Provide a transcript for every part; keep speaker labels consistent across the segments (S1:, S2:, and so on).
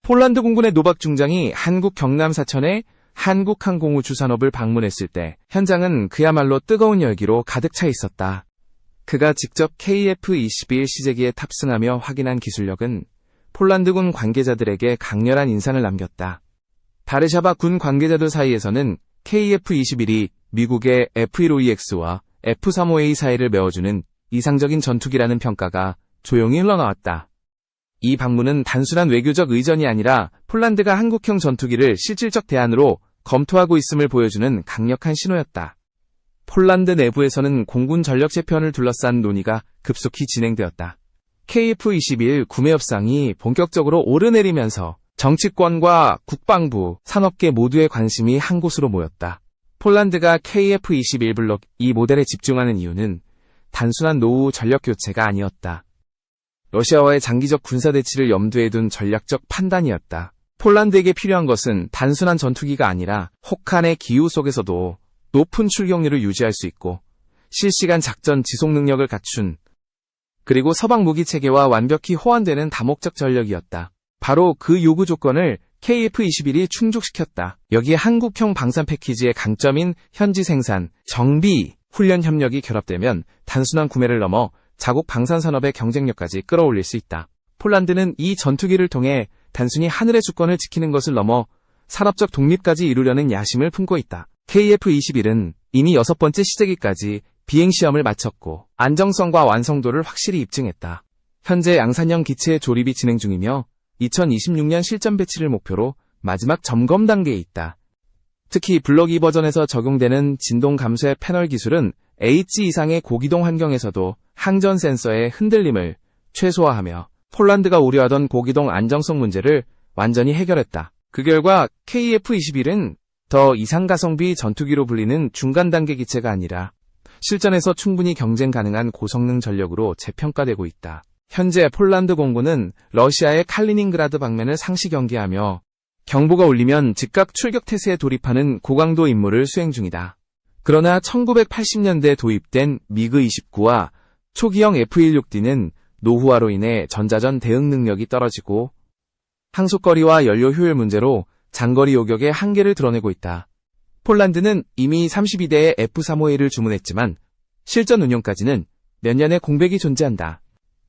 S1: 폴란드 공군의 노박 중장이 한국 경남 사천의 한국항공우주 산업을 방문했을 때 현장은 그야말로 뜨거운 열기로 가득 차 있었다. 그가 직접 KF-21 시제기에 탑승하며 확인한 기술력은 폴란드군 관계자들에게 강렬한 인상을 남겼다. 바르샤바 군 관계자들 사이에서는 KF-21이 미국의 F-15EX와 F-35A 사이를 메워주는 이상적인 전투기라는 평가가 조용히 흘러나왔다. 이 방문은 단순한 외교적 의전이 아니라 폴란드가 한국형 전투기를 실질적 대안으로 검토하고 있음을 보여주는 강력한 신호였다. 폴란드 내부에서는 공군 전력 재편을 둘러싼 논의가 급속히 진행되었다. KF-21 구매 협상이 본격적으로 오르내리면서 정치권과 국방부, 산업계 모두의 관심이 한 곳으로 모였다. 폴란드가 KF-21 블록 2 모델에 집중하는 이유는 단순한 노후 전력 교체가 아니었다. 러시아와의 장기적 군사 대치를 염두에 둔 전략적 판단이었다. 폴란드에게 필요한 것은 단순한 전투기가 아니라 혹한의 기후 속에서도 높은 출격률을 유지할 수 있고 실시간 작전 지속 능력을 갖춘 그리고 서방 무기 체계와 완벽히 호환되는 다목적 전력이었다. 바로 그 요구 조건을 KF-21이 충족시켰다. 여기에 한국형 방산 패키지의 강점인 현지 생산, 정비, 훈련 협력이 결합되면 단순한 구매를 넘어 자국 방산 산업의 경쟁력까지 끌어올릴 수 있다. 폴란드는 이 전투기를 통해 단순히 하늘의 주권을 지키는 것을 넘어 산업적 독립까지 이루려는 야심을 품고 있다. KF-21은 이미 6번째 시제기까지 비행시험을 마쳤고 안정성과 완성도를 확실히 입증했다. 현재 양산형 기체의 조립이 진행 중이며 2026년 실전 배치를 목표로 마지막 점검 단계에 있다. 특히 블록 2 버전에서 적용되는 진동 감소의 패널 기술은 H 이상의 고기동 환경에서도 항전 센서의 흔들림을 최소화하며 폴란드가 우려하던 고기동 안정성 문제를 완전히 해결했다. 그 결과 KF-21은 더 이상 가성비 전투기로 불리는 중간 단계 기체가 아니라 실전에서 충분히 경쟁 가능한 고성능 전력으로 재평가되고 있다. 현재 폴란드 공군은 러시아의 칼리닝그라드 방면을 상시 경계하며 경보가 울리면 즉각 출격 태세에 돌입하는 고강도 임무를 수행 중이다. 그러나 1980년대에 도입된 미그-29와 초기형 F-16D는 노후화로 인해 전자전 대응 능력이 떨어지고 항속거리와 연료 효율 문제로 장거리 요격의 한계를 드러내고 있다. 폴란드는 이미 32대의 F-35A를 주문했지만 실전 운용까지는 몇 년의 공백이 존재한다.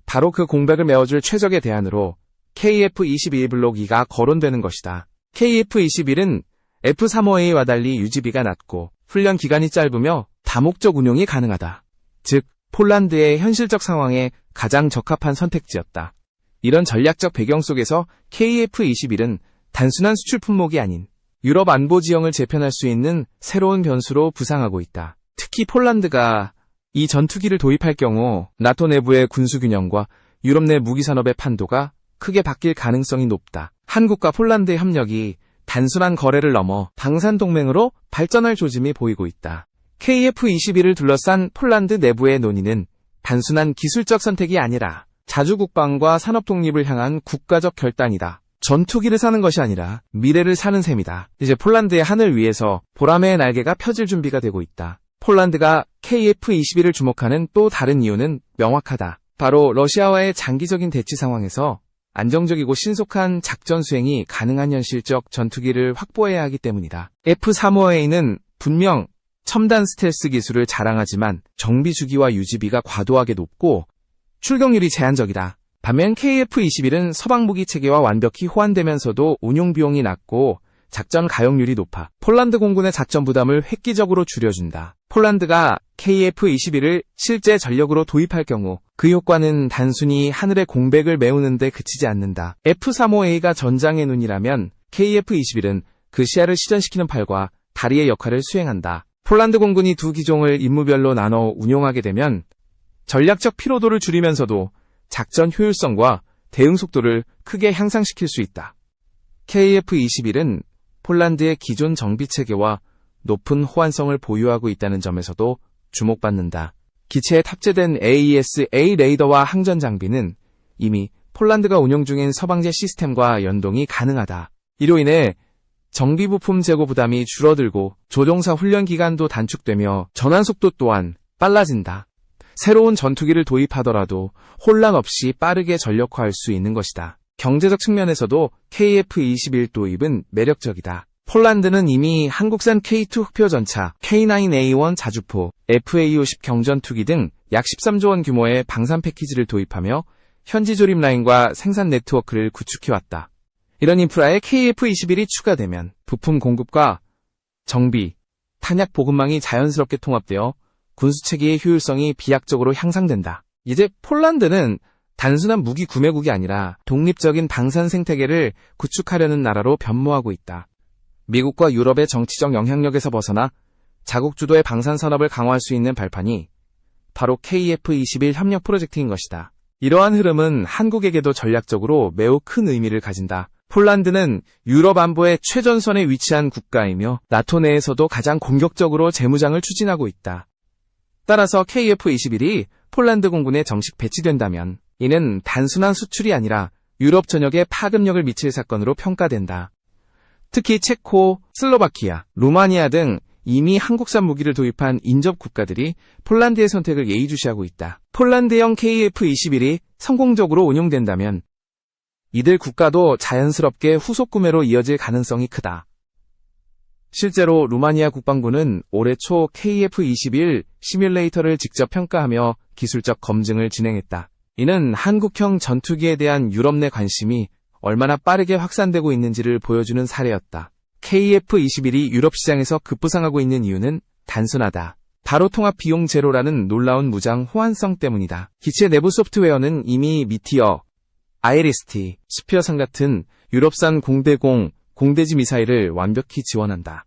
S1: 바로 그 공백을 메워줄 최적의 대안으로 KF-21 블록 2가 거론되는 것이다. KF-21은 F-35A와 달리 유지비가 낮고 훈련 기간이 짧으며 다목적 운용이 가능하다. 즉, 폴란드의 현실적 상황에 가장 적합한 선택지였다. 이런 전략적 배경 속에서 KF-21은 단순한 수출 품목이 아닌 유럽 안보 지형을 재편할 수 있는 새로운 변수로 부상하고 있다. 특히 폴란드가 이 전투기를 도입할 경우 나토 내부의 군수균형과 유럽 내 무기산업의 판도가 크게 바뀔 가능성이 높다. 한국과 폴란드의 협력이 단순한 거래를 넘어 방산동맹으로 발전할 조짐이 보이고 있다. KF-21을 둘러싼 폴란드 내부의 논의는 단순한 기술적 선택이 아니라 자주국방과 산업 독립을 향한 국가적 결단이다. 전투기를 사는 것이 아니라 미래를 사는 셈이다. 이제 폴란드의 하늘 위에서 보람의 날개가 펴질 준비가 되고 있다. 폴란드가 KF-21을 주목하는 또 다른 이유는 명확하다. 바로 러시아와의 장기적인 대치 상황에서 안정적이고 신속한 작전 수행이 가능한 현실적 전투기를 확보해야 하기 때문이다. F-35A는 분명 첨단 스텔스 기술을 자랑하지만 정비 주기와 유지비가 과도하게 높고 출격률이 제한적이다. 반면 KF-21은 서방 무기 체계와 완벽히 호환되면서도 운용 비용이 낮고 작전 가용률이 높아 폴란드 공군의 작전 부담을 획기적으로 줄여준다. 폴란드가 KF-21을 실제 전력으로 도입할 경우 그 효과는 단순히 하늘의 공백을 메우는 데 그치지 않는다. F-35A가 전장의 눈이라면 KF-21은 그 시야를 실현시키는 팔과 다리의 역할을 수행한다. 폴란드 공군이 두 기종을 임무별로 나눠 운용하게 되면 전략적 피로도를 줄이면서도 작전 효율성과 대응 속도를 크게 향상시킬 수 있다. KF-21은 폴란드의 기존 정비체계와 높은 호환성을 보유하고 있다는 점에서도 주목받는다. 기체에 탑재된 AES-A 레이더와 항전 장비는 이미 폴란드가 운용 중인 서방제 시스템과 연동이 가능하다. 이로 인해 정비 부품 재고 부담이 줄어들고 조종사 훈련 기간도 단축되며 전환 속도 또한 빨라진다. 새로운 전투기를 도입하더라도 혼란 없이 빠르게 전력화할 수 있는 것이다. 경제적 측면에서도 KF-21 도입은 매력적이다. 폴란드는 이미 한국산 K2 흑표 전차, K9A1 자주포, FA50 경전투기 등 약 13조 원 규모의 방산 패키지를 도입하며 현지 조립 라인과 생산 네트워크를 구축해왔다. 이런 인프라에 KF-21이 추가되면 부품 공급과 정비, 탄약 보급망이 자연스럽게 통합되어 군수체계의 효율성이 비약적으로 향상된다. 이제 폴란드는 단순한 무기 구매국이 아니라 독립적인 방산 생태계를 구축하려는 나라로 변모하고 있다. 미국과 유럽의 정치적 영향력에서 벗어나 자국 주도의 방산 산업을 강화할 수 있는 발판이 바로 KF-21 협력 프로젝트인 것이다. 이러한 흐름은 한국에게도 전략적으로 매우 큰 의미를 가진다. 폴란드는 유럽 안보의 최전선에 위치한 국가이며 나토 내에서도 가장 공격적으로 재무장을 추진하고 있다. 따라서 KF-21이 폴란드 공군에 정식 배치된다면 이는 단순한 수출이 아니라 유럽 전역에 파급력을 미칠 사건으로 평가된다. 특히 체코, 슬로바키아, 루마니아 등 이미 한국산 무기를 도입한 인접 국가들이 폴란드의 선택을 예의주시하고 있다. 폴란드형 KF-21이 성공적으로 운용된다면 이들 국가도 자연스럽게 후속 구매로 이어질 가능성이 크다. 실제로 루마니아 국방부는 올해 초 KF-21 시뮬레이터를 직접 평가하며 기술적 검증을 진행했다. 이는 한국형 전투기에 대한 유럽 내 관심이 얼마나 빠르게 확산되고 있는지를 보여주는 사례였다. KF-21이 유럽 시장에서 급부상하고 있는 이유는 단순하다. 바로 통합 비용 제로라는 놀라운 무장 호환성 때문이다. 기체 내부 소프트웨어는 이미 미티어, 아이리스티, 스피어상 같은 유럽산 공대공, 공대지 미사일을 완벽히 지원한다.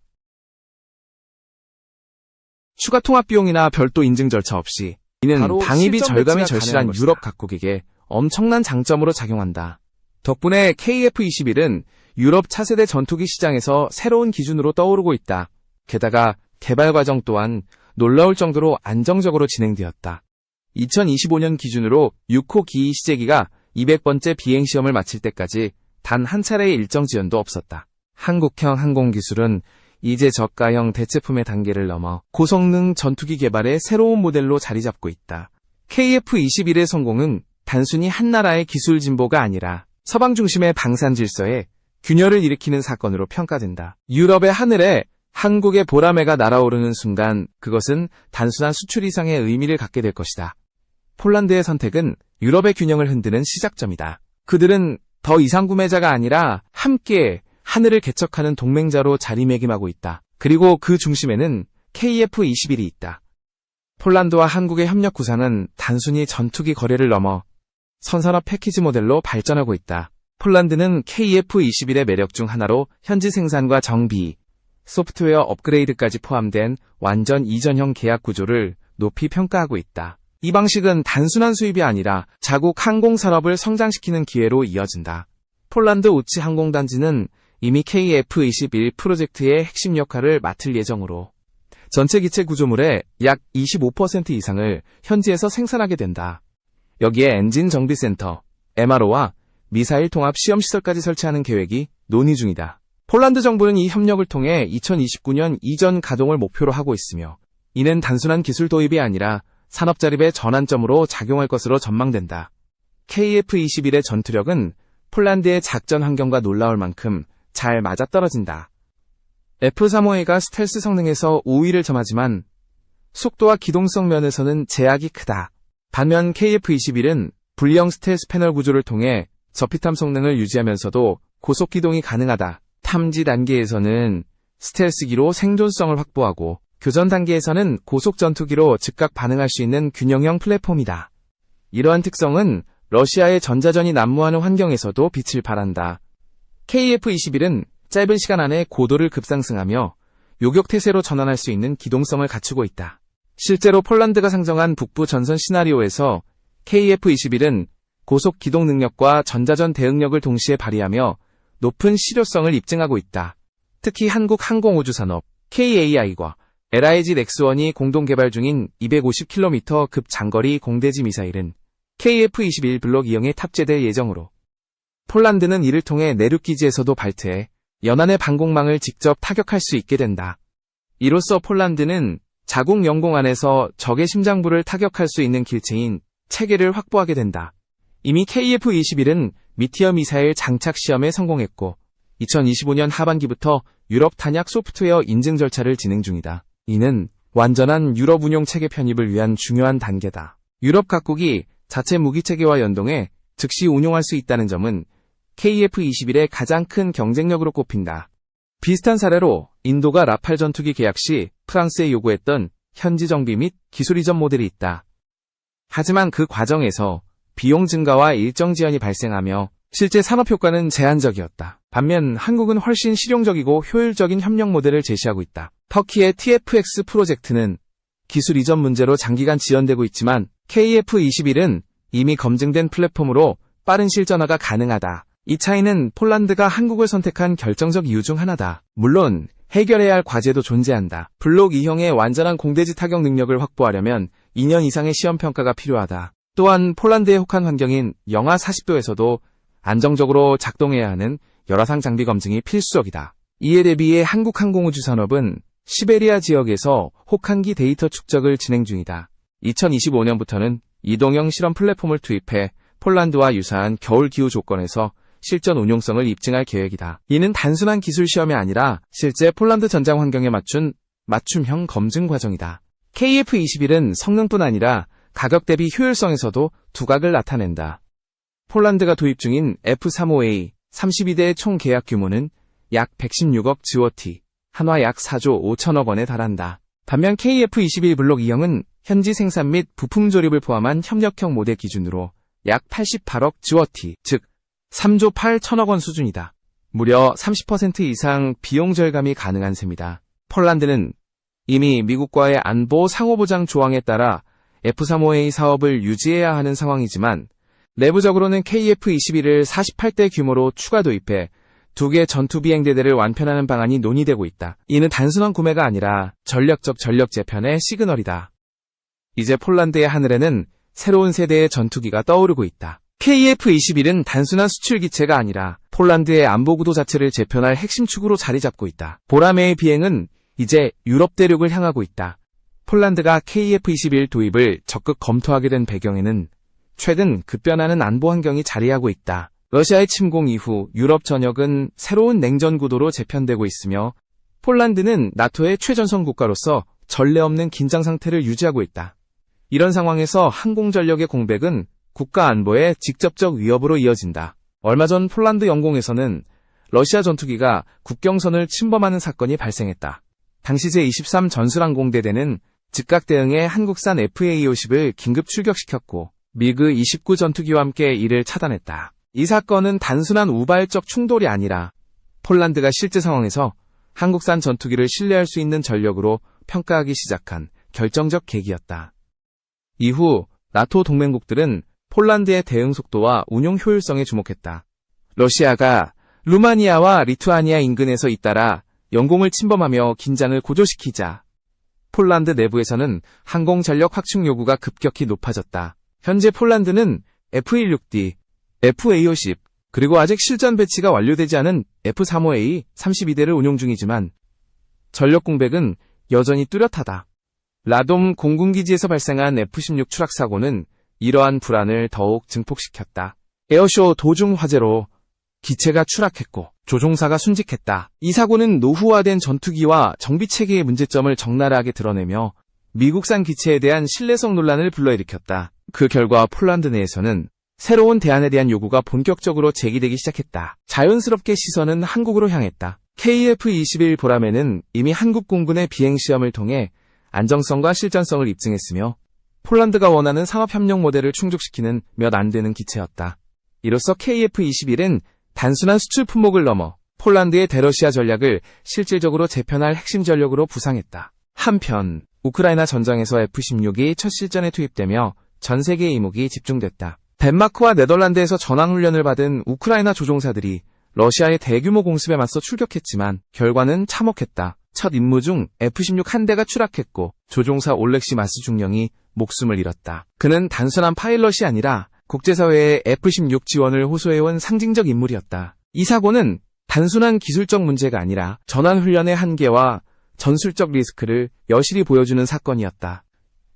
S1: 추가 통합 비용이나 별도 인증 절차 없이 이는 방위비 절감이 절실한 유럽 각국에게 엄청난 장점으로 작용한다. 덕분에 KF-21은 유럽 차세대 전투기 시장에서 새로운 기준으로 떠오르고 있다. 게다가 개발 과정 또한 놀라울 정도로 안정적으로 진행되었다. 2025년 기준으로 6호 기이 시제기가 200번째 비행시험을 마칠 때까지 단 한 차례의 일정 지연도 없었다. 한국형 항공기술은 이제 저가형 대체품의 단계를 넘어 고성능 전투기 개발의 새로운 모델로 자리 잡고 있다. KF-21의 성공은 단순히 한 나라의 기술 진보가 아니라 서방 중심의 방산 질서에 균열을 일으키는 사건으로 평가된다. 유럽의 하늘에 한국의 보라매가 날아오르는 순간 그것은 단순한 수출 이상의 의미를 갖게 될 것이다. 폴란드의 선택은 유럽의 균형을 흔드는 시작점이다. 그들은 더 이상 구매자가 아니라 함께 하늘을 개척하는 동맹자로 자리매김하고 있다. 그리고 그 중심에는 KF-21이 있다. 폴란드와 한국의 협력 구상은 단순히 전투기 거래를 넘어 선산업 패키지 모델로 발전하고 있다. 폴란드는 KF-21의 매력 중 하나로 현지 생산과 정비, 소프트웨어 업그레이드까지 포함된 완전 이전형 계약 구조를 높이 평가하고 있다. 이 방식은 단순한 수입이 아니라 자국 항공산업을 성장시키는 기회로 이어진다. 폴란드 우치 항공단지는 이미 KF-21 프로젝트의 핵심 역할을 맡을 예정으로 전체 기체 구조물의 약 25% 이상을 현지에서 생산하게 된다. 여기에 엔진 정비센터, MRO와 미사일 통합 시험시설까지 설치하는 계획이 논의 중이다. 폴란드 정부는 이 협력을 통해 2029년 이전 가동을 목표로 하고 있으며 이는 단순한 기술 도입이 아니라 산업 자립의 전환점으로 작용할 것으로 전망된다. KF-21의 전투력은 폴란드의 작전 환경과 놀라울 만큼 잘 맞아떨어진다. F-35A가 스텔스 성능에서 우위를 점하지만 속도와 기동성 면에서는 제약이 크다. 반면 KF-21은 분리형 스텔스 패널 구조를 통해 저피탐 성능을 유지하면서도 고속 기동이 가능하다. 탐지 단계에서는 스텔스기로 생존성을 확보하고 교전 단계에서는 고속 전투기로 즉각 반응할 수 있는 균형형 플랫폼이다. 이러한 특성은 러시아의 전자전이 난무하는 환경에서도 빛을 발한다. KF-21은 짧은 시간 안에 고도를 급상승하며 요격태세로 전환할 수 있는 기동성을 갖추고 있다. 실제로 폴란드가 상정한 북부 전선 시나리오에서 KF-21은 고속 기동 능력과 전자전 대응력을 동시에 발휘하며 높은 실효성을 입증하고 있다. 특히 한국 항공우주산업, KAI과 LIG 넥스원이 공동 개발 중인 250km 급 장거리 공대지 미사일은 KF-21 블록 2형에 탑재될 예정으로 폴란드는 이를 통해 내륙기지에서도 발트해 연안의 방공망을 직접 타격할 수 있게 된다. 이로써 폴란드는 자국 영공 안에서 적의 심장부를 타격할 수 있는 길체인 체계를 확보하게 된다. 이미 KF-21은 미티어 미사일 장착 시험에 성공했고 2025년 하반기부터 유럽 탄약 소프트웨어 인증 절차를 진행 중이다. 이는 완전한 유럽 운용 체계 편입을 위한 중요한 단계다. 유럽 각국이 자체 무기 체계와 연동해 즉시 운용할 수 있다는 점은 KF-21의 가장 큰 경쟁력으로 꼽힌다. 비슷한 사례로 인도가 라팔 전투기 계약 시 프랑스에 요구했던 현지 정비 및 기술 이전 모델이 있다. 하지만 그 과정에서 비용 증가와 일정 지연이 발생하며 실제 산업 효과는 제한적이었다. 반면 한국은 훨씬 실용적이고 효율적인 협력 모델을 제시하고 있다. 터키의 TFX 프로젝트는 기술 이전 문제로 장기간 지연되고 있지만 KF-21은 이미 검증된 플랫폼으로 빠른 실전화가 가능하다. 이 차이는 폴란드가 한국을 선택한 결정적 이유 중 하나다. 물론 해결해야 할 과제도 존재한다. 블록 2형의 완전한 공대지 타격 능력을 확보하려면 2년 이상의 시험평가가 필요하다. 또한 폴란드의 혹한 환경인 영하 40도에서도 안정적으로 작동해야 하는 열화상 장비 검증이 필수적이다. 이에 대비해 한국항공우주산업은 시베리아 지역에서 혹한기 데이터 축적을 진행 중이다. 2025년부터는 이동형 실험 플랫폼을 투입해 폴란드와 유사한 겨울 기후 조건에서 실전 운용성을 입증할 계획이다. 이는 단순한 기술 시험이 아니라 실제 폴란드 전장 환경에 맞춘 맞춤형 검증 과정이다. KF-21은 성능뿐 아니라 가격 대비 효율성에서도 두각을 나타낸다. 폴란드가 도입 중인 F-35A 32대의 총 계약 규모는 약 116억 GWT, 한화 약 4조 5천억 원에 달한다. 반면 KF-21 블록 2형은 현지 생산 및 부품 조립을 포함한 협력형 모델 기준으로 약 88억 GWT, 즉 3조 8천억 원 수준이다. 무려 30% 이상 비용 절감이 가능한 셈이다. 폴란드는 이미 미국과의 안보 상호보장 조항에 따라 F-35A 사업을 유지해야 하는 상황이지만 내부적으로는 KF-21을 48대 규모로 추가 도입해 2개 전투 비행대대를 완편하는 방안이 논의되고 있다. 이는 단순한 구매가 아니라 전략적 전력 재편의 시그널이다. 이제 폴란드의 하늘에는 새로운 세대의 전투기가 떠오르고 있다. KF-21은 단순한 수출 기체가 아니라 폴란드의 안보 구도 자체를 재편할 핵심 축으로 자리 잡고 있다. 보라매의 비행은 이제 유럽 대륙을 향하고 있다. 폴란드가 KF-21 도입을 적극 검토하게 된 배경에는 최근 급변하는 안보 환경이 자리하고 있다. 러시아의 침공 이후 유럽 전역은 새로운 냉전 구도로 재편되고 있으며 폴란드는 나토의 최전선 국가로서 전례 없는 긴장 상태를 유지하고 있다. 이런 상황에서 항공전력의 공백은 국가 안보에 직접적 위협으로 이어진다. 얼마 전 폴란드 영공에서는 러시아 전투기가 국경선을 침범하는 사건이 발생했다. 당시 제23 전술항공대대는 즉각 대응해 한국산 FA-50을 긴급 출격시켰고 미그 29 전투기와 함께 이를 차단했다. 이 사건은 단순한 우발적 충돌이 아니라 폴란드가 실제 상황에서 한국산 전투기를 신뢰할 수 있는 전력으로 평가하기 시작한 결정적 계기였다. 이후 나토 동맹국들은 폴란드의 대응 속도와 운용 효율성에 주목했다. 러시아가 루마니아와 리투아니아 인근에서 잇따라 영공을 침범하며 긴장을 고조시키자 폴란드 내부에서는 항공 전력 확충 요구가 급격히 높아졌다. 현재 폴란드는 F-16D, FA-50, 그리고 아직 실전 배치가 완료되지 않은 F-35A 32대를 운용 중이지만 전력 공백은 여전히 뚜렷하다. 라돔 공군기지에서 발생한 F-16 추락 사고는 이러한 불안을 더욱 증폭시켰다. 에어쇼 도중 화재로 기체가 추락했고 조종사가 순직했다. 이 사고는 노후화된 전투기와 정비체계의 문제점을 적나라하게 드러내며 미국산 기체에 대한 신뢰성 논란을 불러일으켰다. 그 결과 폴란드 내에서는 새로운 대안에 대한 요구가 본격적으로 제기되기 시작했다. 자연스럽게 시선은 한국으로 향했다. KF-21 보라매는 이미 한국 공군의 비행시험을 통해 안정성과 실전성을 입증했으며 폴란드가 원하는 상업협력 모델을 충족시키는 몇 안 되는 기체였다. 이로써 KF-21은 단순한 수출 품목을 넘어 폴란드의 대러시아 전략을 실질적으로 재편할 핵심 전력으로 부상했다. 한편 우크라이나 전장에서 F-16이 첫 실전에 투입되며 전 세계의 이목이 집중됐다. 덴마크와 네덜란드에서 전황훈련을 받은 우크라이나 조종사들이 러시아의 대규모 공습에 맞서 출격했지만 결과는 참혹했다. 첫 임무 중 F-16 한 대가 추락했고 조종사 올렉시 마스 중령이 목숨을 잃었다. 그는 단순한 파일럿이 아니라 국제사회의 F-16 지원을 호소해온 상징적 인물이었다. 이 사고는 단순한 기술적 문제가 아니라 전환훈련의 한계와 전술적 리스크를 여실히 보여주는 사건이었다.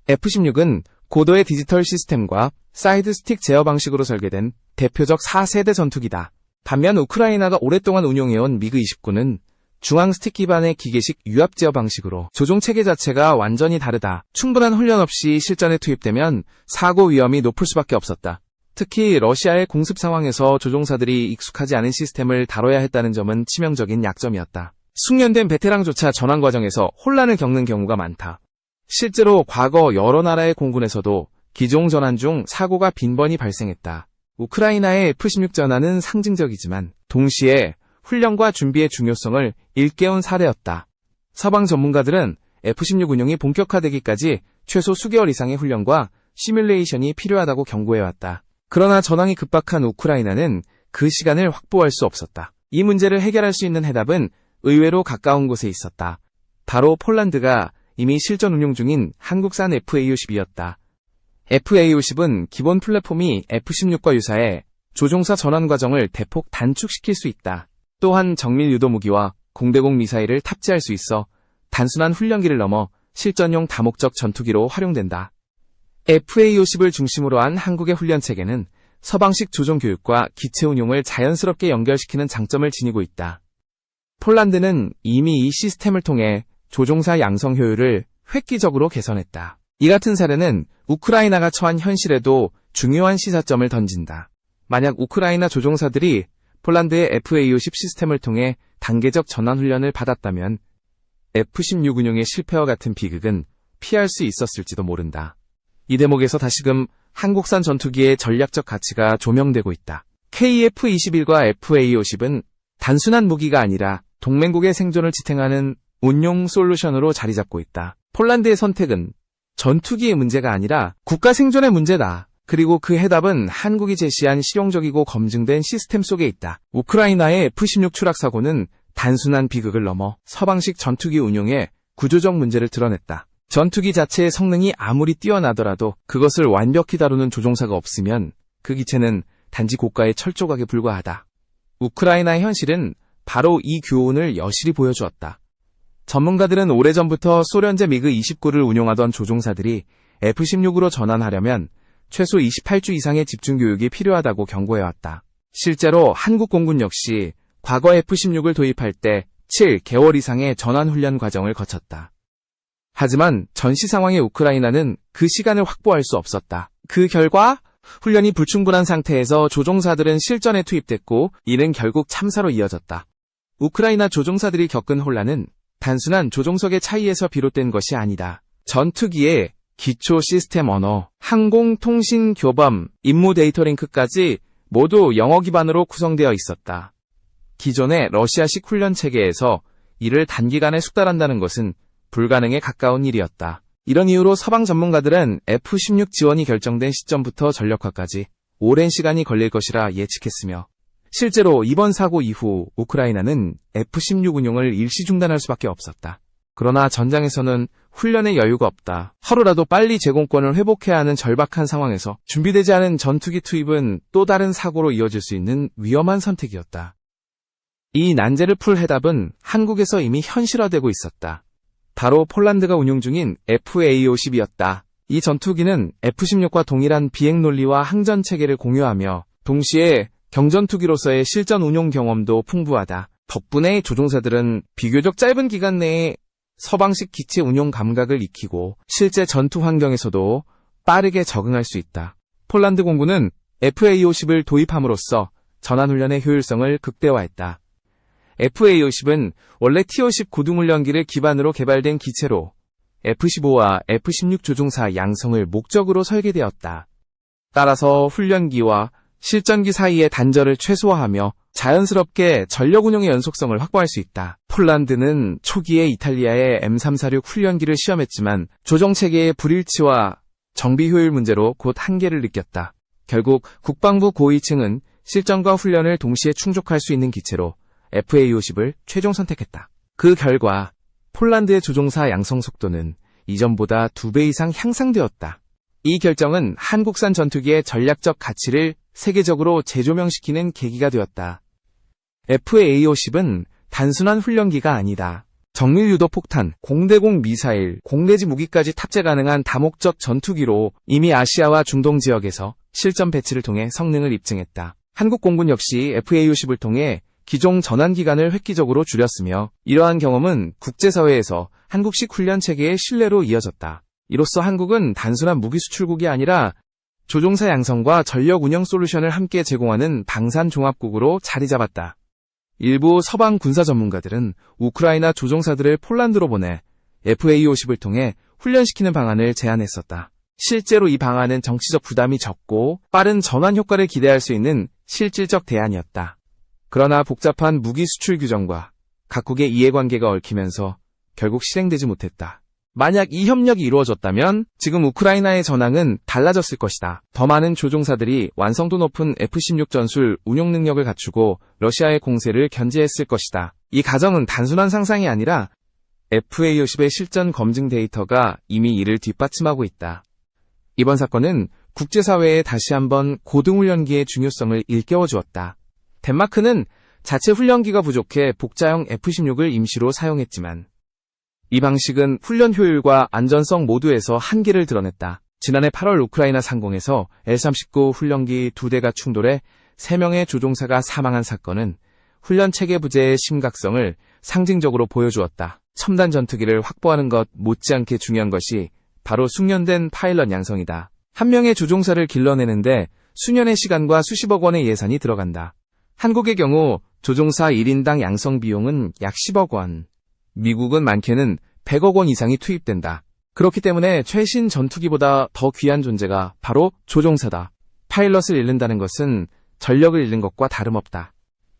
S1: F-16은 고도의 디지털 시스템과 사이드 스틱 제어 방식으로 설계된 대표적 4세대 전투기다. 반면 우크라이나가 오랫동안 운용해온 미그-29는 중앙 스틱 기반의 기계식 유압 제어 방식으로 조종 체계 자체가 완전히 다르다. 충분한 훈련 없이 실전에 투입되면 사고 위험이 높을 수밖에 없었다. 특히 러시아의 공습 상황에서 조종사들이 익숙하지 않은 시스템을 다뤄야 했다는 점은 치명적인 약점이었다. 숙련된 베테랑조차 전환 과정에서 혼란을 겪는 경우가 많다. 실제로 과거 여러 나라의 공군에서도 기종 전환 중 사고가 빈번히 발생했다. 우크라이나의 F-16 전환은 상징적이지만 동시에 훈련과 준비의 중요성을 일깨운 사례였다. 서방 전문가들은 F-16 운용이 본격화되기까지 최소 수개월 이상의 훈련과 시뮬레이션이 필요하다고 경고해왔다. 그러나 전황이 급박한 우크라이나는 그 시간을 확보할 수 없었다. 이 문제를 해결할 수 있는 해답은 의외로 가까운 곳에 있었다. 바로 폴란드가 이미 실전 운용 중인 한국산 FA-50이었다. FA-50은 기본 플랫폼이 F-16과 유사해 조종사 전환 과정을 대폭 단축시킬 수 있다. 또한 정밀 유도 무기와 공대공 미사일을 탑재할 수 있어 단순한 훈련기를 넘어 실전용 다목적 전투기로 활용된다. FA-50을 중심으로 한 한국의 훈련 체계는 서방식 조종 교육과 기체 운용을 자연스럽게 연결시키는 장점을 지니고 있다. 폴란드는 이미 이 시스템을 통해 조종사 양성 효율을 획기적으로 개선했다. 이 같은 사례는 우크라이나가 처한 현실에도 중요한 시사점을 던진다. 만약 우크라이나 조종사들이 폴란드의 FA-50 시스템을 통해 단계적 전환 훈련을 받았다면 F-16 운용의 실패와 같은 비극은 피할 수 있었을지도 모른다. 이 대목에서 다시금 한국산 전투기의 전략적 가치가 조명되고 있다. KF-21과 FA-50은 단순한 무기가 아니라 동맹국의 생존을 지탱하는 운용 솔루션으로 자리 잡고 있다. 폴란드의 선택은 전투기의 문제가 아니라 국가 생존의 문제다. 그리고 그 해답은 한국이 제시한 실용적이고 검증된 시스템 속에 있다. 우크라이나의 F-16 추락 사고는 단순한 비극을 넘어 서방식 전투기 운용의 구조적 문제를 드러냈다. 전투기 자체의 성능이 아무리 뛰어나더라도 그것을 완벽히 다루는 조종사가 없으면 그 기체는 단지 고가의 철조각에 불과하다. 우크라이나의 현실은 바로 이 교훈을 여실히 보여주었다. 전문가들은 오래전부터 소련제 미그-29를 운용하던 조종사들이 F-16으로 전환하려면 최소 28주 이상의 집중 교육이 필요하다고 경고해왔다. 실제로 한국 공군 역시 과거 F-16을 도입할 때 7개월 이상의 전환 훈련 과정을 거쳤다. 하지만 전시 상황의 우크라이나는 그 시간을 확보할 수 없었다. 그 결과 훈련이 불충분한 상태에서 조종사들은 실전에 투입됐고 이는 결국 참사로 이어졌다. 우크라이나 조종사들이 겪은 혼란은 단순한 조종석의 차이에서 비롯된 것이 아니다. 전투기의 기초 시스템 언어, 항공통신 교범, 임무 데이터 링크까지 모두 영어 기반으로 구성되어 있었다. 기존의 러시아식 훈련 체계에서 이를 단기간에 숙달한다는 것은 불가능에 가까운 일이었다. 이런 이유로 서방 전문가들은 F-16 지원이 결정된 시점부터 전력화까지 오랜 시간이 걸릴 것이라 예측했으며 실제로 이번 사고 이후 우크라이나는 F-16 운용을 일시 중단할 수밖에 없었다. 그러나 전장에서는 훈련의 여유가 없다. 하루라도 빨리 제공권을 회복해야 하는 절박한 상황에서 준비되지 않은 전투기 투입은 또 다른 사고로 이어질 수 있는 위험한 선택이었다. 이 난제를 풀 해답은 한국에서 이미 현실화되고 있었다. 바로 폴란드가 운용 중인 FA-50이었다. 이 전투기는 F-16과 동일한 비행 논리와 항전 체계를 공유하며 동시에 경전투기로서의 실전 운용 경험도 풍부하다. 덕분에 조종사들은 비교적 짧은 기간 내에 서방식 기체 운용 감각을 익히고 실제 전투 환경에서도 빠르게 적응할 수 있다. 폴란드 공군은 FA-50을 도입함으로써 전환훈련의 효율성을 극대화했다. FA-50은 원래 T-50 고등훈련기를 기반으로 개발된 기체로 F-15와 F-16 조종사 양성을 목적으로 설계되었다. 따라서 훈련기와 실전기 사이의 단절을 최소화하며 자연스럽게 전력 운용의 연속성을 확보할 수 있다. 폴란드는 초기에 이탈리아의 M346 훈련기를 시험했지만 조종체계의 불일치와 정비 효율 문제로 곧 한계를 느꼈다. 결국 국방부 고위층은 실전과 훈련을 동시에 충족할 수 있는 기체로 FA-50을 최종 선택했다. 그 결과 폴란드의 조종사 양성 속도는 이전보다 2배 이상 향상되었다. 이 결정은 한국산 전투기의 전략적 가치를 세계적으로 재조명시키는 계기가 되었다. FA-50은 단순한 훈련기가 아니다. 정밀 유도 폭탄, 공대공 미사일, 공대지 무기까지 탑재 가능한 다목적 전투기로 이미 아시아와 중동 지역에서 실전 배치를 통해 성능을 입증했다. 한국 공군 역시 FA-50을 통해 기종 전환 기간을 획기적으로 줄였으며 이러한 경험은 국제사회에서 한국식 훈련 체계의 신뢰로 이어졌다. 이로써 한국은 단순한 무기 수출국이 아니라 조종사 양성과 전력 운영 솔루션을 함께 제공하는 방산 종합국으로 자리 잡았다. 일부 서방 군사 전문가들은 우크라이나 조종사들을 폴란드로 보내 FA-50을 통해 훈련시키는 방안을 제안했었다. 실제로 이 방안은 정치적 부담이 적고 빠른 전환 효과를 기대할 수 있는 실질적 대안이었다. 그러나 복잡한 무기 수출 규정과 각국의 이해관계가 얽히면서 결국 실행되지 못했다. 만약 이 협력이 이루어졌다면 지금 우크라이나의 전황은 달라졌을 것이다. 더 많은 조종사들이 완성도 높은 F-16 전술 운용 능력을 갖추고 러시아의 공세를 견제했을 것이다. 이 가정은 단순한 상상이 아니라 FA-50의 실전 검증 데이터가 이미 이를 뒷받침하고 있다. 이번 사건은 국제사회에 다시 한번 고등훈련기의 중요성을 일깨워주었다. 덴마크는 자체 훈련기가 부족해 복자형 F-16을 임시로 사용했지만 이 방식은 훈련 효율과 안전성 모두에서 한계를 드러냈다. 지난해 8월 우크라이나 상공에서 L-39 훈련기 2대가 충돌해 3명의 조종사가 사망한 사건은 훈련 체계 부재의 심각성을 상징적으로 보여주었다. 첨단 전투기를 확보하는 것 못지않게 중요한 것이 바로 숙련된 파일럿 양성이다. 한 명의 조종사를 길러내는데 수년의 시간과 수십억 원의 예산이 들어간다. 한국의 경우 조종사 1인당 양성 비용은 약 10억 원. 미국은 많게는 100억 원 이상이 투입된다. 그렇기 때문에 최신 전투기보다 더 귀한 존재가 바로 조종사다. 파일럿을 잃는다는 것은 전력을 잃는 것과 다름없다.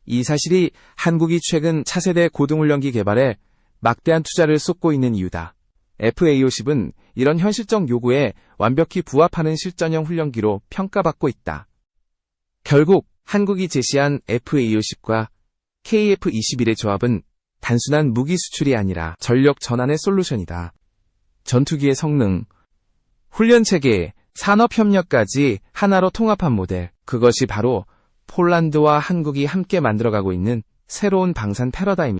S1: 이 사실이 한국이 최근 차세대 고등훈련기 개발에 막대한 투자를 쏟고 있는 이유다. FA-50은 이런 현실적 요구에 완벽히 부합하는 실전형 훈련기로 평가받고 있다. 결국 한국이 제시한 FA-50과 KF-21의 조합은 단순한 무기 수출이 아니라 전력 전환의 솔루션이다. 전투기의 성능, 훈련 체계, 산업 협력까지 하나로 통합한 모델, 그것이 바로 폴란드와 한국이 함께 만들어가고 있는 새로운 방산 패러다임이다.